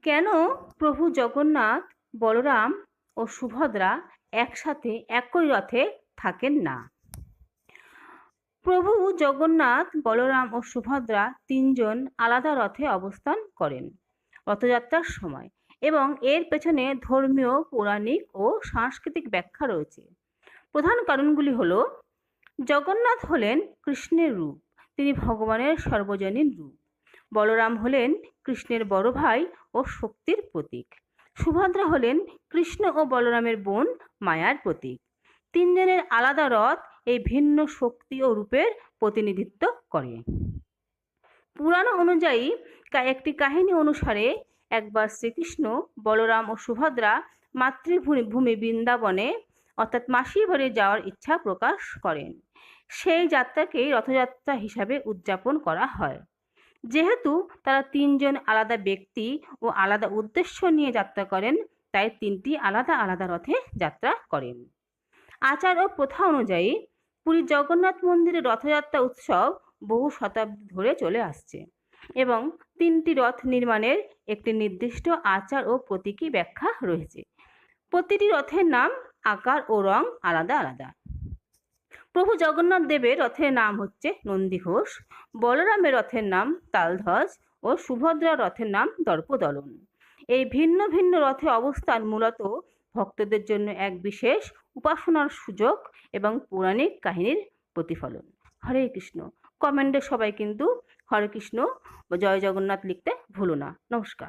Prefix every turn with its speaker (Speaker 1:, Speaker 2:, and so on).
Speaker 1: কেন প্রভু জগন্নাথ, বলরাম ও সুভদ্রা একসাথে একই রথে থাকেন না? প্রভু জগন্নাথ, বলরাম ও সুভদ্রা তিনজন আলাদা রথে অবস্থান করেন রথযাত্রার সময়, এবং এর পেছনে ধর্মীয়, পৌরাণিক ও সাংস্কৃতিক ব্যাখ্যা রয়েছে। প্রধান কারণগুলি হল: জগন্নাথ হলেন কৃষ্ণের রূপ, তিনি ভগবানের সর্বজনীন রূপ। বলরাম হলেন কৃষ্ণের বড় ভাই ও শক্তির প্রতীক। সুভদ্রা হলেন কৃষ্ণ ও বলরামের বোন, মায়ার প্রতীক। তিনজনের আলাদা রথ এই ভিন্ন শক্তি ও রূপের প্রতিনিধিত্ব করে। পুরাণ অনুযায়ী একটি কাহিনী অনুসারে একবার শ্রীকৃষ্ণ, বলরাম ও সুভদ্রা মাতৃভূমি বৃন্দাবনে অর্থাৎ মাসির বাড়ি যাওয়ার ইচ্ছা প্রকাশ করেন। সেই যাত্রাকেই রথযাত্রা হিসাবে উদযাপন করা হয়। যেহেতু তারা তিনজন আলাদা ব্যক্তি ও আলাদা উদ্দেশ্য নিয়ে যাত্রা করেন, তাই তিনটি আলাদা আলাদা রথে যাত্রা করেন। আচার ও প্রথা অনুযায়ী পুরীর জগন্নাথ মন্দিরে রথযাত্রা উৎসব বহু শতাব্দী ধরে চলে আসছে, এবং তিনটি রথ নির্মাণের একটি নির্দিষ্ট আচার ও প্রতীকী ব্যাখ্যা রয়েছে। প্রতিটি রথের নাম, আকার ও রং আলাদা আলাদা। প্রভু জগন্নাথ দেবের রথের নাম হচ্ছে নন্দীঘোষ, বলরামের রথের নাম তালধ্বজ ও সুভদ্রার রথের নাম দর্পদলন। এই ভিন্ন ভিন্ন রথে অবস্থান মূলত ভক্তদের জন্য এক বিশেষ উপাসনার সুযোগ এবং পৌরাণিক কাহিনীর প্রতিফলন। হরে কৃষ্ণ। কমেন্টে সবাই কিন্তু হরে কৃষ্ণ বা জয় জগন্নাথ লিখতে ভুলো না। নমস্কার।